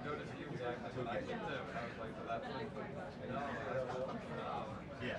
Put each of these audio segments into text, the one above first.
noticed you when I looked at it, I was like, so that's like, no, yeah.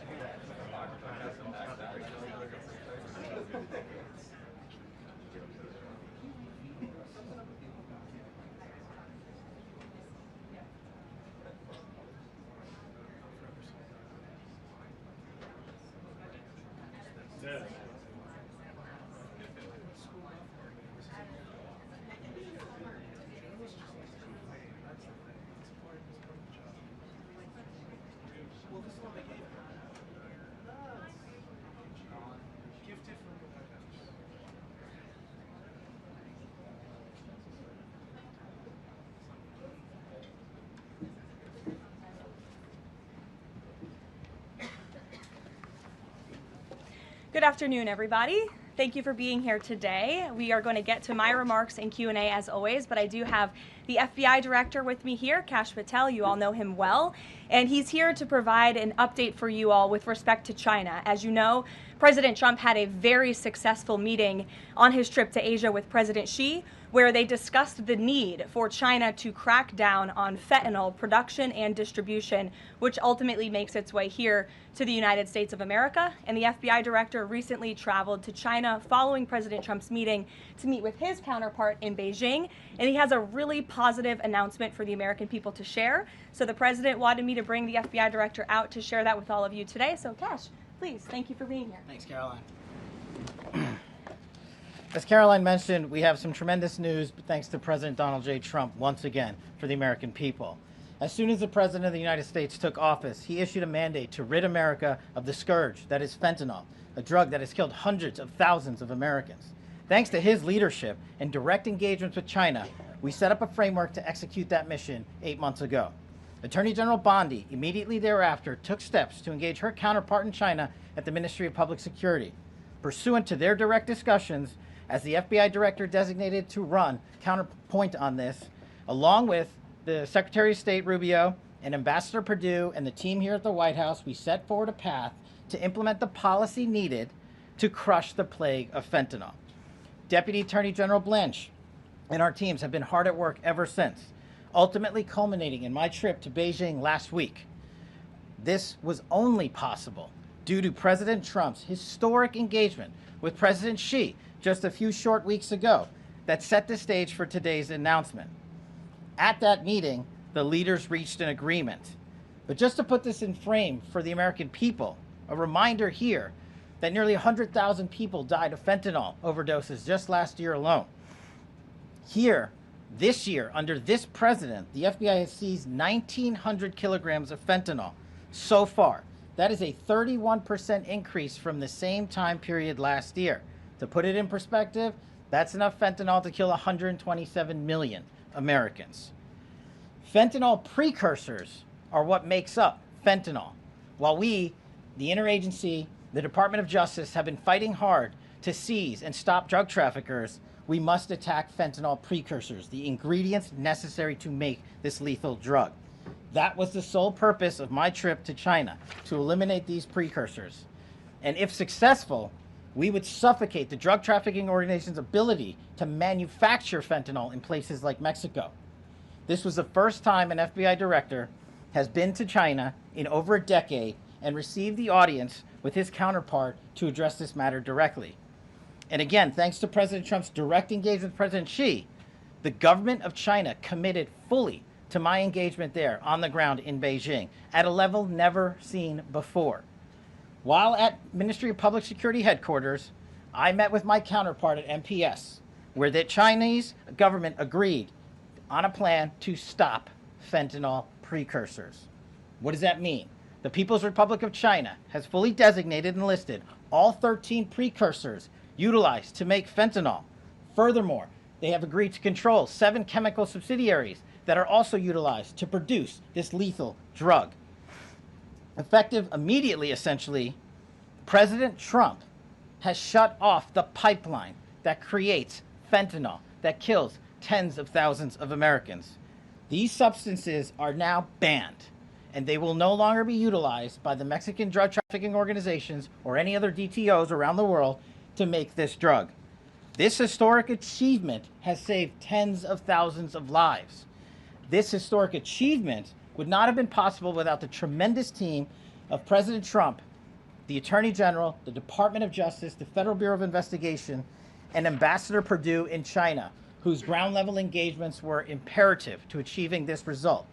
Good afternoon, everybody. Thank you for being here today. We are going to get to my remarks and Q&A as always, but I do have the FBI director with me here, Kash Patel. You all know him well, and he's here to provide an update for you all with respect to China. As you know, President Trump had a very successful meeting on his trip to Asia with President Xi, where they discussed the need for China to crack down on fentanyl production and distribution, which ultimately makes its way here to the United States of America. And the FBI director recently traveled to China following President Trump's meeting to meet with his counterpart in Beijing. And he has a really positive announcement for the American people to share. So the president wanted me to bring the FBI director out to share that with all of you today. So Kash, please, thank you for being here. Thanks, Caroline. As Caroline mentioned, we have some tremendous news thanks to President Donald J. Trump once again for the American people. As soon as the President of the United States took office, he issued a mandate to rid America of the scourge that is fentanyl, a drug that has killed hundreds of thousands of Americans. Thanks to his leadership and direct engagements with China, we set up a framework to execute that mission 8 months ago. Attorney General Bondi immediately thereafter took steps to engage her counterpart in China at the Ministry of Public Security. Pursuant to their direct discussions, as the FBI director designated to run counterpoint on this, along with the Secretary of State Rubio and Ambassador Perdue and the team here at the White House, we set forward a path to implement the policy needed to crush the plague of fentanyl. Deputy Attorney General Blanche and our teams have been hard at work ever since, ultimately culminating in my trip to Beijing last week. This was only possible due to President Trump's historic engagement with President Xi just a few short weeks ago that set the stage for today's announcement. At that meeting, the leaders reached an agreement. But just to put this in frame for the American people, a reminder here that nearly 100,000 people died of fentanyl overdoses just last year alone. Here, this year, under this president, the FBI has seized 1,900 kilograms of fentanyl so far. That is a 31% increase from the same time period last year. To put it in perspective, that's enough fentanyl to kill 127 million Americans. Fentanyl precursors are what makes up fentanyl. While we, the interagency, the Department of Justice, have been fighting hard to seize and stop drug traffickers, we must attack fentanyl precursors, the ingredients necessary to make this lethal drug. That was the sole purpose of my trip to China, to eliminate these precursors. And if successful, we would suffocate the drug trafficking organization's ability to manufacture fentanyl in places like Mexico. This was the first time an FBI director has been to China in over a decade and received the audience with his counterpart to address this matter directly. And again, thanks to President Trump's direct engagement with President Xi, the government of China committed fully to my engagement there on the ground in Beijing at a level never seen before. While at Ministry of Public Security headquarters, I met with my counterpart at MPS, where the Chinese government agreed on a plan to stop fentanyl precursors. What does that mean? The People's Republic of China has fully designated and listed all 13 precursors utilized to make fentanyl. Furthermore, they have agreed to control 7 chemical subsidiaries that are also utilized to produce this lethal drug. Effective immediately, essentially, President Trump has shut off the pipeline that creates fentanyl that kills tens of thousands of Americans. These substances are now banned, and they will no longer be utilized by the Mexican drug trafficking organizations or any other DTOs around the world to make this drug. This historic achievement has saved tens of thousands of lives. This historic achievement would not have been possible without the tremendous team of President Trump, the Attorney General, the Department of Justice, the Federal Bureau of Investigation, and Ambassador Perdue in China, whose ground-level engagements were imperative to achieving this result.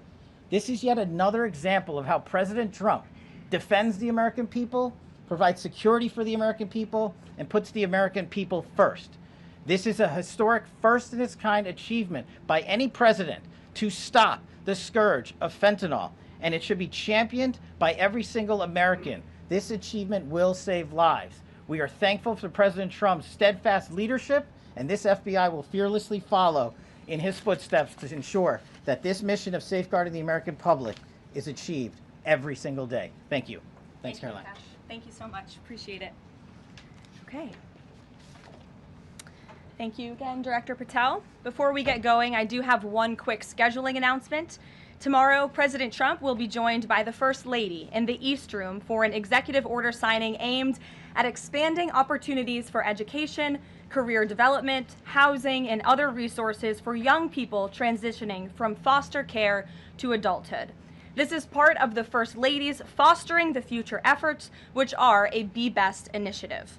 This is yet another example of how President Trump defends the American people, provides security for the American people, and puts the American people first. This is a historic first-in-its-kind achievement by any president to stop the scourge of fentanyl, and it should be championed by every single American. This achievement will save lives. We are thankful for President Trump's steadfast leadership, and this FBI will fearlessly follow in his footsteps to ensure that this mission of safeguarding the American public is achieved every single day. Thank you. Thanks, Caroline. Thank you so much. Appreciate it. Okay. Thank you again, Director Patel. Before we get going, I do have one quick scheduling announcement. Tomorrow, President Trump will be joined by the First Lady in the East Room for an executive order signing aimed at expanding opportunities for education, career development, housing, and other resources for young people transitioning from foster care to adulthood. This is part of the First Lady's Fostering the Future efforts, which are a Be Best initiative.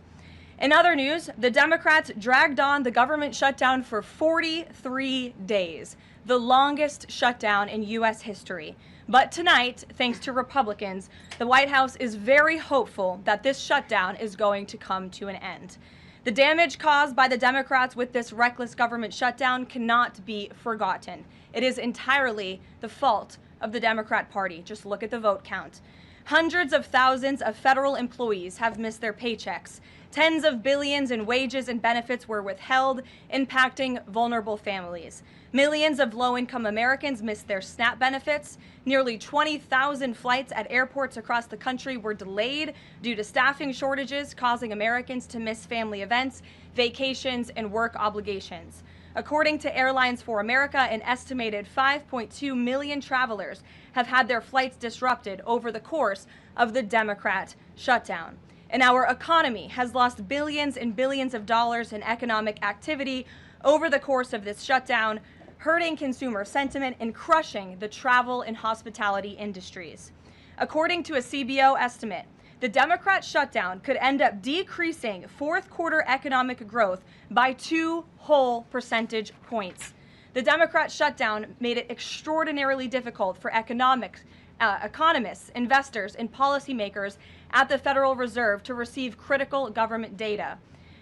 In other news, the Democrats dragged on the government shutdown for 43 days, the longest shutdown in U.S. history. But tonight, thanks to Republicans, the White House is very hopeful that this shutdown is going to come to an end. The damage caused by the Democrats with this reckless government shutdown cannot be forgotten. It is entirely the fault of the Democrat Party. Just look at the vote count. Hundreds of thousands of federal employees have missed their paychecks. Tens of billions in wages and benefits were withheld, impacting vulnerable families. Millions of low-income Americans missed their SNAP benefits. Nearly 20,000 flights at airports across the country were delayed due to staffing shortages, causing Americans to miss family events, vacations, and work obligations. According to Airlines for America, an estimated 5.2 million travelers have had their flights disrupted over the course of the Democrat shutdown. And our economy has lost billions and billions of dollars in economic activity over the course of this shutdown, hurting consumer sentiment and crushing the travel and hospitality industries. According to a CBO estimate, the Democrat shutdown could end up decreasing fourth quarter economic growth by 2 whole percentage points. The Democrat shutdown made it extraordinarily difficult for economists, investors, and policymakers at the Federal Reserve to receive critical government data.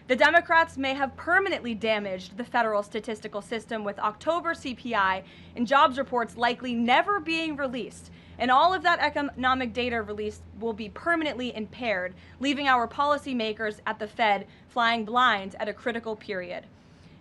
The Democrats may have permanently damaged the federal statistical system, with October CPI and jobs reports likely never being released. And all of that economic data released will be permanently impaired, leaving our policymakers at the Fed flying blind at a critical period.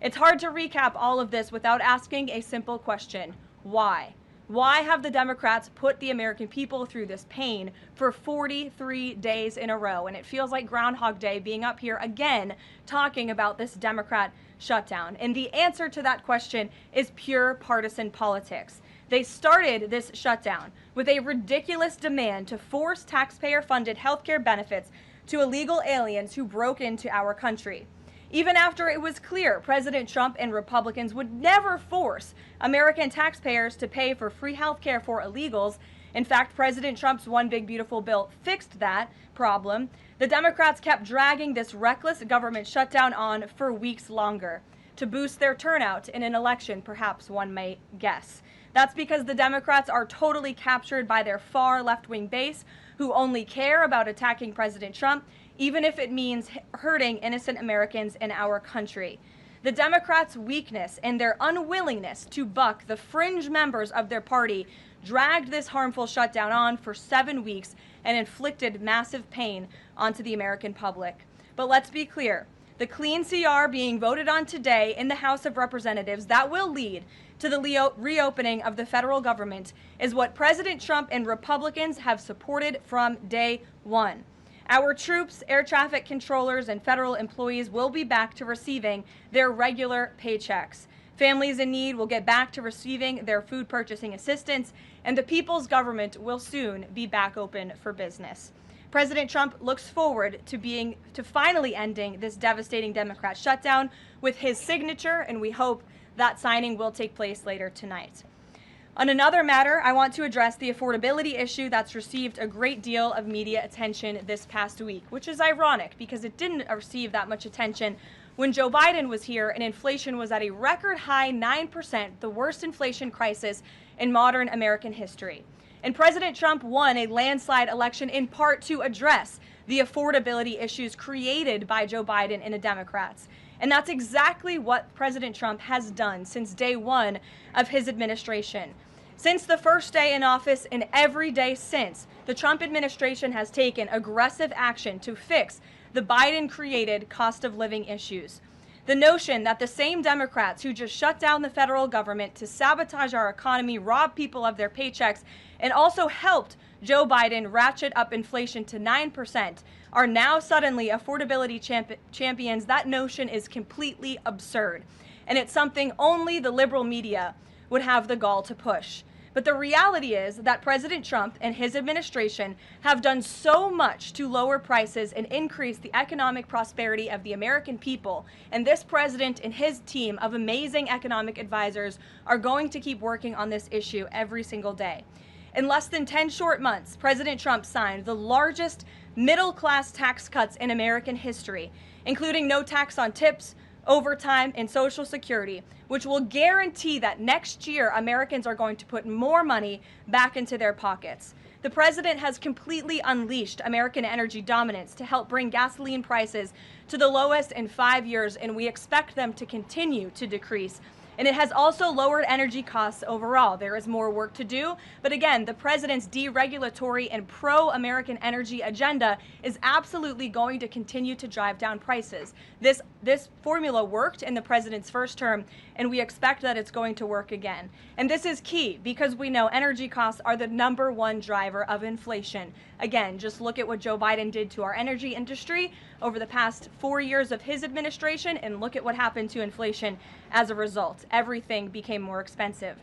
It's hard to recap all of this without asking a simple question: why? Why have the Democrats put the American people through this pain for 43 days in a row? And it feels like Groundhog Day being up here again talking about this Democrat shutdown. And the answer to that question is pure partisan politics. They started this shutdown with a ridiculous demand to force taxpayer-funded healthcare benefits to illegal aliens who broke into our country. Even after it was clear President Trump and Republicans would never force American taxpayers to pay for free health care for illegals. In fact, President Trump's One Big Beautiful Bill fixed that problem. The Democrats kept dragging this reckless government shutdown on for weeks longer to boost their turnout in an election, perhaps one may guess. That's because the Democrats are totally captured by their far left-wing base, who only care about attacking President Trump, even if it means hurting innocent Americans in our country. The Democrats' weakness and their unwillingness to buck the fringe members of their party dragged this harmful shutdown on for 7 weeks and inflicted massive pain onto the American public. But let's be clear, the clean CR being voted on today in the House of Representatives that will lead to the reopening of the federal government is what President Trump and Republicans have supported from day one. Our troops, air traffic controllers, and federal employees will be back to receiving their regular paychecks. Families in need will get back to receiving their food purchasing assistance, and the people's government will soon be back open for business. President Trump looks forward to finally ending this devastating Democrat shutdown with his signature, and we hope that signing will take place later tonight. On another matter, I want to address the affordability issue that's received a great deal of media attention this past week, which is ironic because it didn't receive that much attention when Joe Biden was here and inflation was at a record high 9%, the worst inflation crisis in modern American history. And President Trump won a landslide election in part to address the affordability issues created by Joe Biden and the Democrats. And that's exactly what President Trump has done since day one of his administration. Since the first day in office and every day since, the Trump administration has taken aggressive action to fix the Biden-created cost of living issues. The notion that the same Democrats who just shut down the federal government to sabotage our economy, rob people of their paychecks, and also helped Joe Biden ratchet up inflation to 9% are now suddenly affordability champions, that notion is completely absurd. And it's something only the liberal media would have the gall to push. But the reality is that President Trump and his administration have done so much to lower prices and increase the economic prosperity of the American people. And this president and his team of amazing economic advisors are going to keep working on this issue every single day. In less than 10 short months, President Trump signed the largest middle-class tax cuts in American history, including no tax on tips, overtime, and Social Security, which will guarantee that next year Americans are going to put more money back into their pockets. The president has completely unleashed American energy dominance to help bring gasoline prices to the lowest in 5 years, and we expect them to continue to decrease. And it has also lowered energy costs overall. There is more work to do, but again, the president's deregulatory and pro-American energy agenda is absolutely going to continue to drive down prices. This formula worked in the president's first term, and we expect that it's going to work again. And this is key because we know energy costs are the #1 driver of inflation. Again, just look at what Joe Biden did to our energy industry over the past 4 years of his administration, and look at what happened to inflation as a result. Everything became more expensive.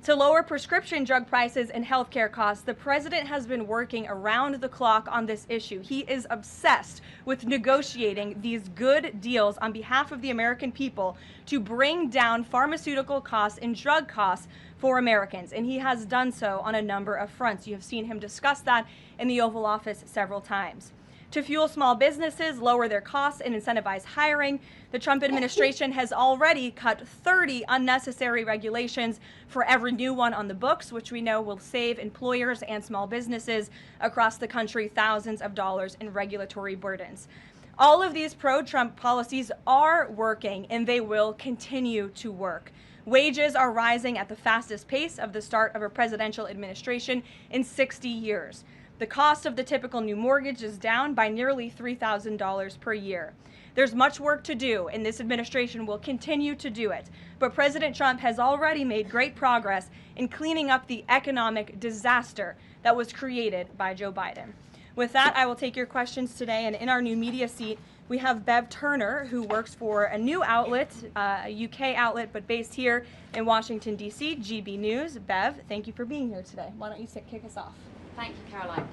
To lower prescription drug prices and healthcare costs, the president has been working around the clock on this issue. He is obsessed with negotiating these good deals on behalf of the American people to bring down pharmaceutical costs and drug costs for Americans, and he has done so on a number of fronts. You have seen him discuss that in the Oval Office several times. To fuel small businesses, lower their costs, and incentivize hiring, the Trump administration has already cut 30 unnecessary regulations for every new one on the books, which we know will save employers and small businesses across the country thousands of dollars in regulatory burdens. All of these pro-Trump policies are working, and they will continue to work. Wages are rising at the fastest pace of the start of a presidential administration in 60 years. The cost of the typical new mortgage is down by nearly $3,000 per year. There's much work to do, and this administration will continue to do it. But President Trump has already made great progress in cleaning up the economic disaster that was created by Joe Biden. With that, I will take your questions today, and in our new media seat, we have Bev Turner, who works for a new outlet, a UK outlet, but based here in Washington, D.C., GB News. Bev, thank you for being here today. Why don't you kick us off? Thank you, Caroline.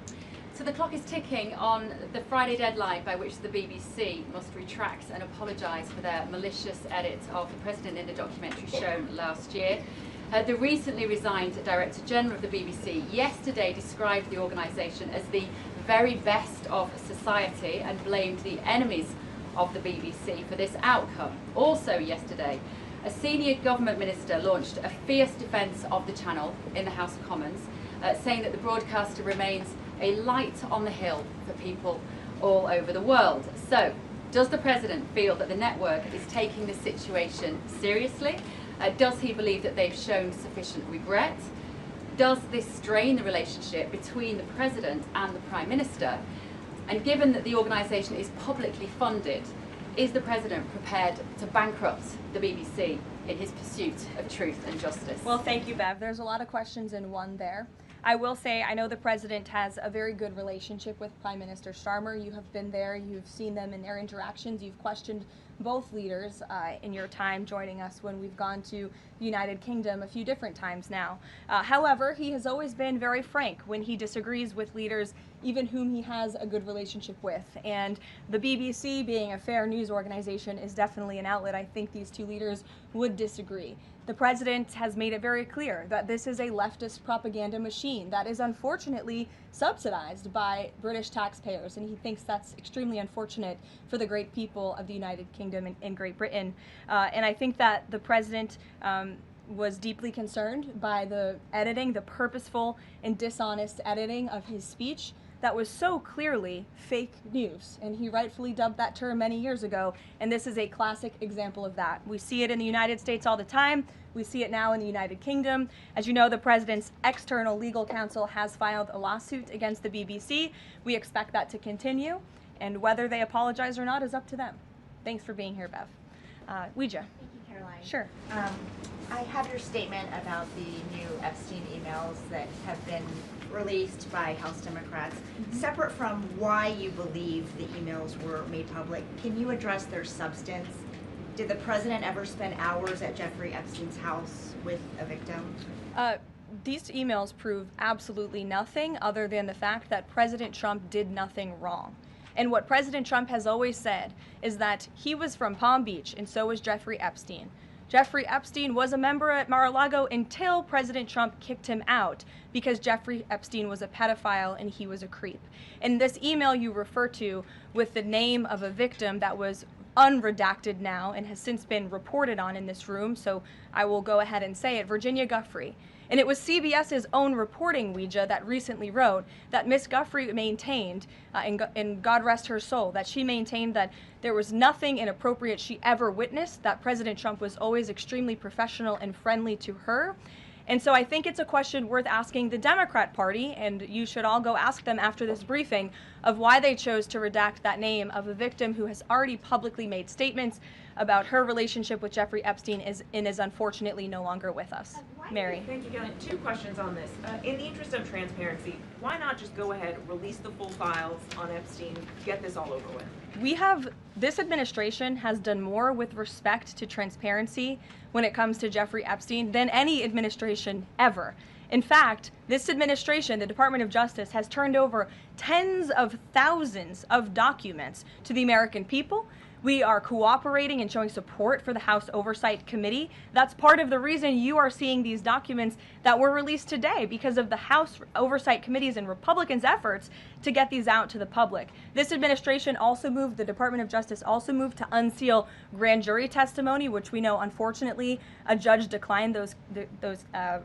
So the clock is ticking on the Friday deadline by which the BBC must retract and apologise for their malicious edit of the president in the documentary shown last year. The recently resigned Director General of the BBC yesterday described the organisation as the very best of society and blamed the enemies of the BBC for this outcome. Also yesterday, a senior government minister launched a fierce defence of the channel in the House of Commons, saying that the broadcaster remains a light on the hill for people all over the world. So, does the President feel that the network is taking the situation seriously? Does he believe that they've shown sufficient regret? Does this strain the relationship between the President and the Prime Minister? And given that the organisation is publicly funded, is the President prepared to bankrupt the BBC in his pursuit of truth and justice? Well, thank you, Bev. There's a lot of questions in one there. I will say I know the president has a very good relationship with Prime Minister Starmer. You have been there, you've seen them in their interactions, you've questioned both leaders in your time joining us when we've gone to the United Kingdom a few different times now. However, he has always been very frank when he disagrees with leaders, even whom he has a good relationship with. And the BBC, being a fair news organization, is definitely an outlet. I think these two leaders would disagree. The president has made it very clear that this is a leftist propaganda machine that is unfortunately subsidized by British taxpayers, and he thinks that's extremely unfortunate for the great people of the United Kingdom and Great Britain. And I think that the president was deeply concerned by the editing, the purposeful and dishonest editing of his speech that was so clearly fake news, and he rightfully dubbed that term many years ago, and this is a classic example of that. We see it in the United States all the time. We see it now in the United Kingdom. As you know, the president's external legal counsel has filed a lawsuit against the BBC. We expect that to continue, and whether they apologize or not is up to them. Thanks for being here, Bev. Ouija. Thank you, Caroline. Sure. I have your statement about the new Epstein emails that have been released by House Democrats. Separate from why you believe the emails were made public, can you address their substance? Did the president ever spend hours at Jeffrey Epstein's house with a victim? These emails prove absolutely nothing other than the fact that President Trump did nothing wrong. And what President Trump has always said is that he was from Palm Beach, and so was Jeffrey Epstein. Jeffrey Epstein was a member at Mar-a-Lago until President Trump kicked him out because Jeffrey Epstein was a pedophile and he was a creep. And this email you refer to with the name of a victim that was unredacted now and has since been reported on in this room, so I will go ahead and say it, Virginia Giuffre. And it was CBS's own reporting, Ouija, that recently wrote that Miss Giuffre maintained, and God rest her soul, that she maintained that there was nothing inappropriate she ever witnessed, that President Trump was always extremely professional and friendly to her. And so I think it's a question worth asking the Democrat Party, and you should all go ask them after this briefing, of why they chose to redact that name of a victim who has already publicly made statements about her relationship with Jeffrey Epstein and is unfortunately no longer with us. Mary. Thank you, Caroline. Two questions on this. In the interest of transparency, why not just go ahead, release the full files on Epstein, get this all over with? This administration has done more with respect to transparency when it comes to Jeffrey Epstein than any administration ever. In fact, this administration, the Department of Justice, has turned over tens of thousands of documents to the American people. We are cooperating and showing support for the House Oversight Committee. That's part of the reason you are seeing these documents that were released today, because of the House Oversight Committee's and Republicans' efforts to get these out to the public. This administration also moved, the Department of Justice also moved to unseal grand jury testimony, which we know, unfortunately, a judge declined those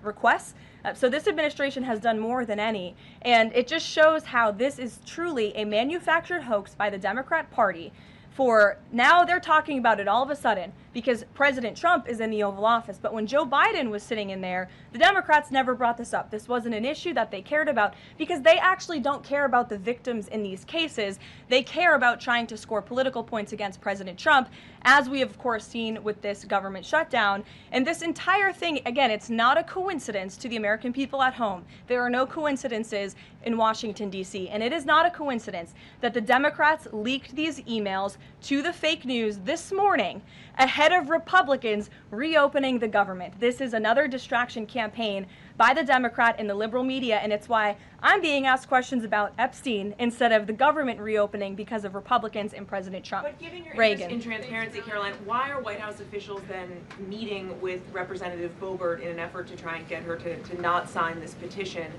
requests. So this administration has done more than any, and it just shows how this is truly a manufactured hoax by the Democrat Party. For now they're talking about it all of a sudden because President Trump is in the Oval Office. But when Joe Biden was sitting in there, the Democrats never brought this up. This wasn't an issue that they cared about because they actually don't care about the victims in these cases. They care about trying to score political points against President Trump, as we have, of course, seen with this government shutdown. And this entire thing, again, it's not a coincidence to the American people at home. There are no coincidences in Washington, D.C. And it is not a coincidence that the Democrats leaked these emails to the fake news this morning ahead of Republicans reopening the government. This is another distraction campaign by the Democrat and the liberal media, and it's why I'm being asked questions about Epstein instead of the government reopening because of Republicans and President Trump. But given your Reagan. interest in transparency, Caroline, why are White House officials then meeting with Representative Boebert in an effort to try and get her to not sign this petition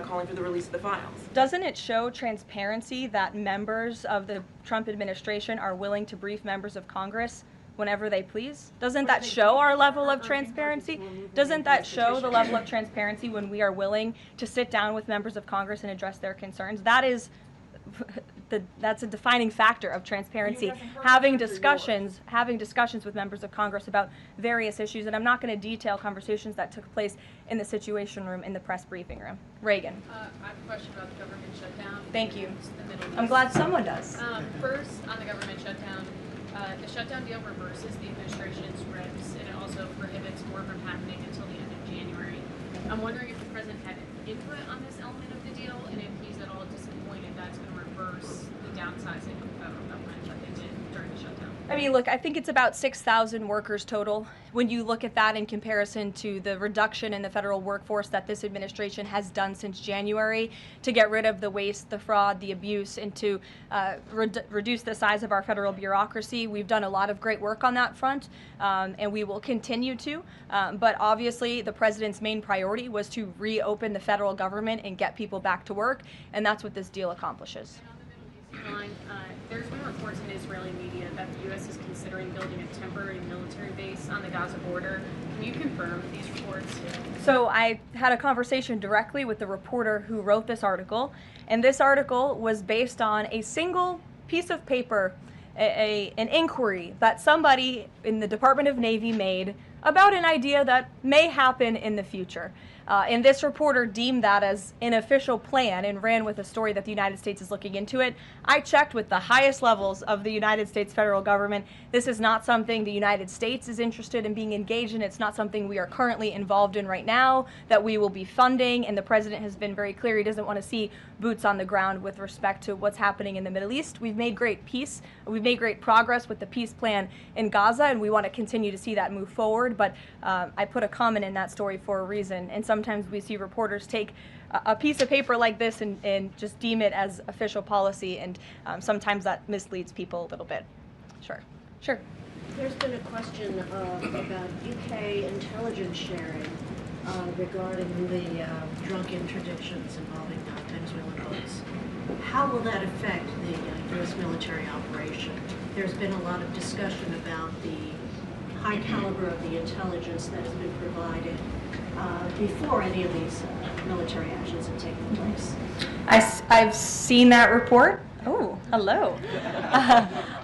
calling for the release of the files? Doesn't it show transparency that members of the Trump administration are willing to brief members of Congress whenever they please? Doesn't that show our level of transparency? Doesn't that show the level of transparency when we are willing to sit down with members of Congress and address their concerns? That is that's a defining factor of transparency. Having discussions with members of Congress about various issues, and I'm not going to detail conversations that took place in the Situation Room in the press briefing room. Reagan. I have a question about the government shutdown. Thank you. The Middle East. I'm glad someone does. First, on the government shutdown, the shutdown deal reverses the administration's regs, and it also prohibits more from happening until the end of January. I'm wondering if the president had input on this element of the deal, and if he's at all disappointed that's going to reverse the downsizing of government that they did during the shutdown. I mean, look, I think it's about 6,000 workers total. When you look at that in comparison to the reduction in the federal workforce that this administration has done since January to get rid of the waste, the fraud, the abuse, and to reduce the size of our federal bureaucracy, we've done a lot of great work on that front, and we will continue to. But obviously, the president's main priority was to reopen the federal government and get people back to work, and that's what this deal accomplishes. Caroline, there's been reports in Israeli media that the U.S. is considering building a temporary military base on the Gaza border. Can you confirm these reports? So I had a conversation directly with the reporter who wrote this article, and this article was based on a single piece of paper, an inquiry that somebody in the Department of Navy made about an idea that may happen in the future. And this reporter deemed that as an official plan and ran with a story that the United States is looking into it. I checked with the highest levels of the United States federal government. This is not something the United States is interested in being engaged in. It's not something we are currently involved in right now that we will be funding. And the president has been very clear he doesn't want to see boots on the ground with respect to what's happening in the Middle East. We've made great peace. We've made great progress with the peace plan in Gaza, and we want to continue to see that move forward. But I put a comment in that story for a reason, and sometimes we see reporters take a piece of paper like this and just deem it as official policy, and sometimes that misleads people a little bit. Sure. There's been a question about UK intelligence sharing regarding the drunk interdictions involving Venezuelan boats. How will that affect the U.S. military operation? There's been a lot of discussion about the high caliber of the intelligence that has been provided before any of these military actions have taken place. I've seen that report. Oh, hello.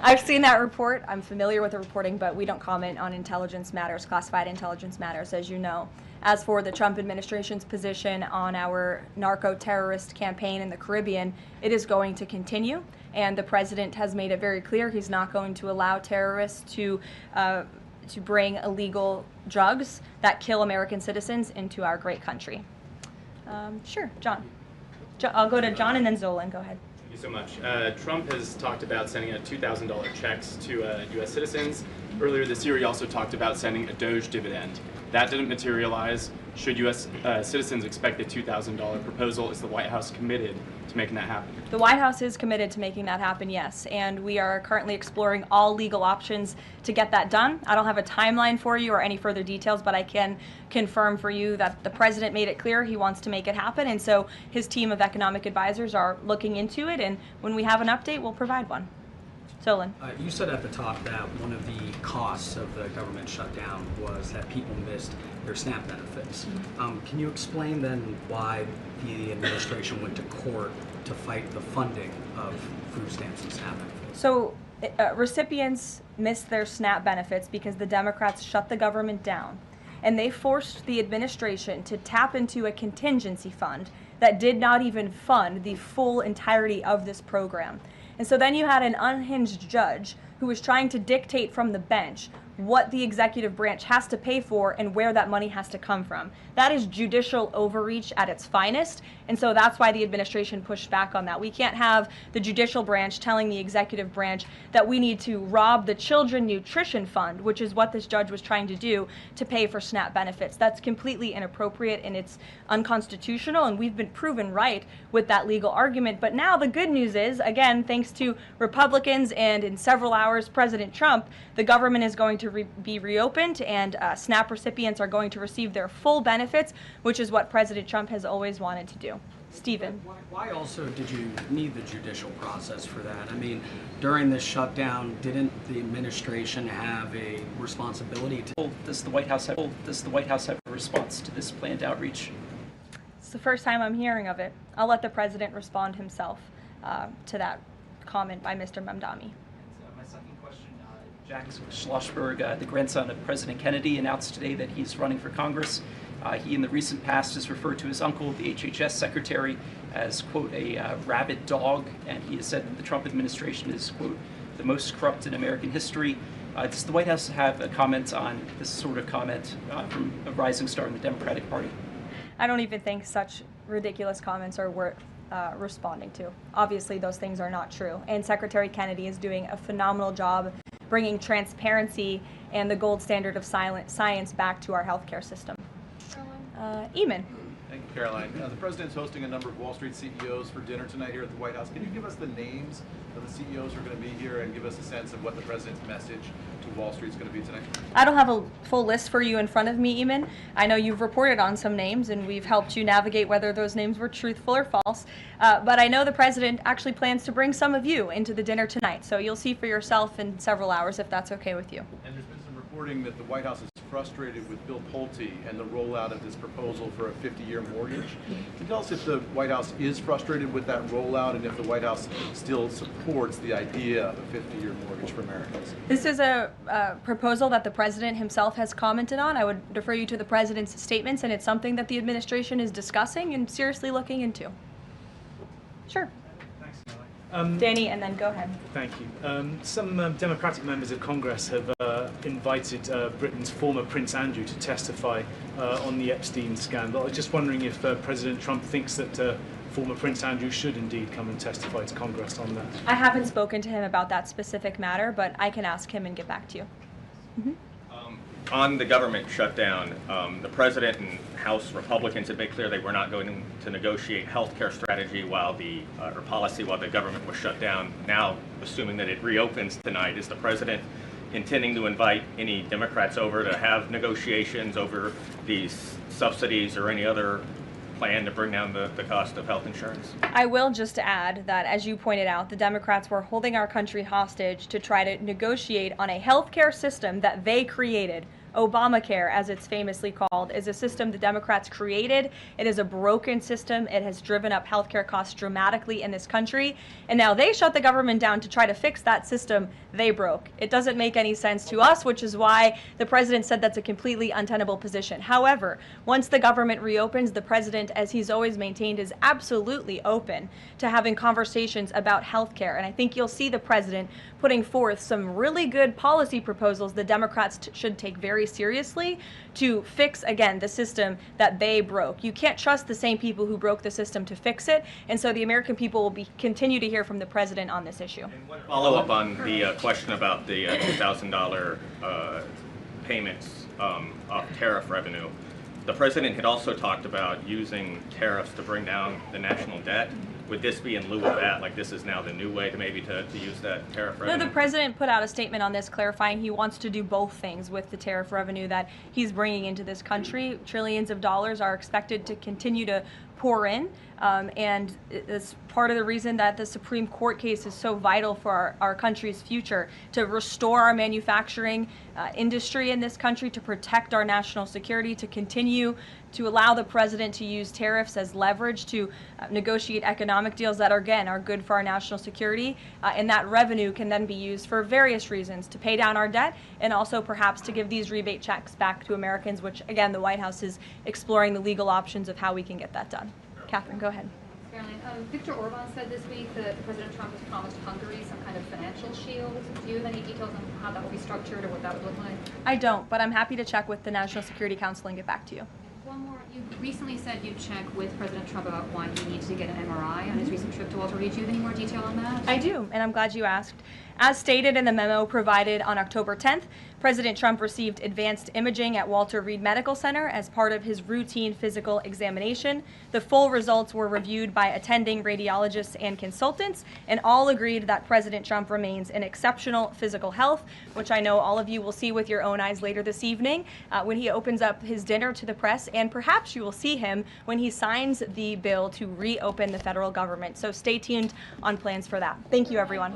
I've seen that report. I'm familiar with the reporting, but we don't comment on intelligence matters, classified intelligence matters, as you know. As for the Trump administration's position on our narco-terrorist campaign in the Caribbean, it is going to continue, and the president has made it very clear he's not going to allow terrorists to bring illegal drugs that kill American citizens into our great country. Sure, John. I'll go to John and then Zolan. Go ahead. Thank you so much. Trump has talked about sending out $2,000 checks to U.S. citizens. Earlier this year, he also talked about sending a Doge dividend. That didn't materialize. Should U.S. Citizens expect the $2,000 proposal? Is the White House committed to making that happen? The White House is committed to making that happen, yes, and we are currently exploring all legal options to get that done. I don't have a timeline for you or any further details, but I can confirm for you that the president made it clear he wants to make it happen, and so his team of economic advisors are looking into it, and when we have an update, we'll provide one. Solon. You said at the top that one of the costs of the government shutdown was that people missed their SNAP benefits. Can you explain then why the administration went to court to fight the funding of food stamps and SNAP benefits? So recipients missed their SNAP benefits because the Democrats shut the government down, and they forced the administration to tap into a contingency fund that did not even fund the full entirety of this program. And so then you had an unhinged judge who was trying to dictate from the bench what the executive branch has to pay for and where that money has to come from. That is judicial overreach at its finest, and so that's why the administration pushed back on that. We can't have the judicial branch telling the executive branch that we need to rob the Children Nutrition Fund, which is what this judge was trying to do, to pay for SNAP benefits. That's completely inappropriate and it's unconstitutional, and we've been proven right with that legal argument. But now the good news is, again, thanks to Republicans and in several hours President Trump, the government is going to be reopened, and SNAP recipients are going to receive their full benefits, which is what President Trump has always wanted to do. Stephen. Why also did you need the judicial process for that? I mean, during this shutdown, didn't the administration have a responsibility to... Does the White House have a response to this planned outreach? It's the first time I'm hearing of it. I'll let the president respond himself to that comment by Mr. Mamdani. My second question, Jack Schlossberg, the grandson of President Kennedy, announced today that he's running for Congress. He in the recent past has referred to his uncle, the HHS secretary, as, quote, a rabid dog, and he has said that the Trump administration is, quote, the most corrupt in American history. Does the White House have a comment on this sort of comment from a rising star in the Democratic Party? I don't even think such ridiculous comments are worth responding to. Obviously, those things are not true, and Secretary Kennedy is doing a phenomenal job bringing transparency and the gold standard of science back to our healthcare system. Eamon. Thank you, Caroline. The president's hosting a number of Wall Street CEOs for dinner tonight here at the White House. Can you give us the names of the CEOs who are going to be here and give us a sense of what the president's message to Wall Street is going to be tonight? I don't have a full list for you in front of me, Eamon. I know you've reported on some names, and we've helped you navigate whether those names were truthful or false. But I know the president actually plans to bring some of you into the dinner tonight, so you'll see for yourself in several hours if that's okay with you. And there's been some reporting that the White House is frustrated with Bill Pulte and the rollout of this proposal for a 50-year mortgage. Can you tell us if the White House is frustrated with that rollout and if the White House still supports the idea of a 50-year mortgage for Americans? This is a proposal that the president himself has commented on. I would defer you to the president's statements, and it's something that the administration is discussing and seriously looking into. Sure. Danny, and then go ahead. Thank you. Some Democratic members of Congress have invited Britain's former Prince Andrew to testify on the Epstein scandal. I was just wondering if President Trump thinks that former Prince Andrew should indeed come and testify to Congress on that. I haven't spoken to him about that specific matter, but I can ask him and get back to you. On the government shutdown, the president and House Republicans have made clear they were not going to negotiate health care strategy while or policy while the government was shut down. Now, assuming that it reopens tonight, is the president intending to invite any Democrats over to have negotiations over these subsidies or any other plan to bring down the cost of health insurance? I will just add that, as you pointed out, the Democrats were holding our country hostage to try to negotiate on a healthcare system that they created. Obamacare, as it's famously called, is a system the Democrats created. It is a broken system. It has driven up healthcare costs dramatically in this country. And now they shut the government down to try to fix that system they broke. It doesn't make any sense to us, which is why the president said that's a completely untenable position. However, once the government reopens, the president, as he's always maintained, is absolutely open to having conversations about healthcare. And I think you'll see the president putting forth some really good policy proposals the Democrats should take very seriously to fix, again, the system that they broke. You can't trust the same people who broke the system to fix it, and so the American people will continue to hear from the president on this issue. Follow up on the question about the $2,000 payments off tariff revenue. The president had also talked about using tariffs to bring down the national debt. Would this be in lieu of that? Like this is now the new way to maybe to use that tariff revenue? No, the president put out a statement on this clarifying he wants to do both things with the tariff revenue that he's bringing into this country. Trillions of dollars are expected to continue to pour in, and it's part of the reason that the Supreme Court case is so vital for our country's future, to restore our manufacturing industry in this country, to protect our national security, to continue to allow the president to use tariffs as leverage to negotiate economic deals that, again, are good for our national security. And that revenue can then be used for various reasons, to pay down our debt and also perhaps to give these rebate checks back to Americans, which, again, the White House is exploring the legal options of how we can get that done. Catherine, go ahead. Caroline, Viktor Orban said this week that President Trump has promised Hungary some kind of financial shield. Do you have any details on how that will be structured or what that would look like? I don't, but I'm happy to check with the National Security Council and get back to you. One more. You recently said you'd check with President Trump about why he needs to get an MRI on his recent trip to Walter Reed. Do you have any more detail on that? I do, and I'm glad you asked. As stated in the memo provided on October 10th, President Trump received advanced imaging at Walter Reed Medical Center as part of his routine physical examination. The full results were reviewed by attending radiologists and consultants, and all agreed that President Trump remains in exceptional physical health, which I know all of you will see with your own eyes later this evening when he opens up his dinner to the press, and perhaps you will see him when he signs the bill to reopen the federal government. So stay tuned on plans for that. Thank you, everyone.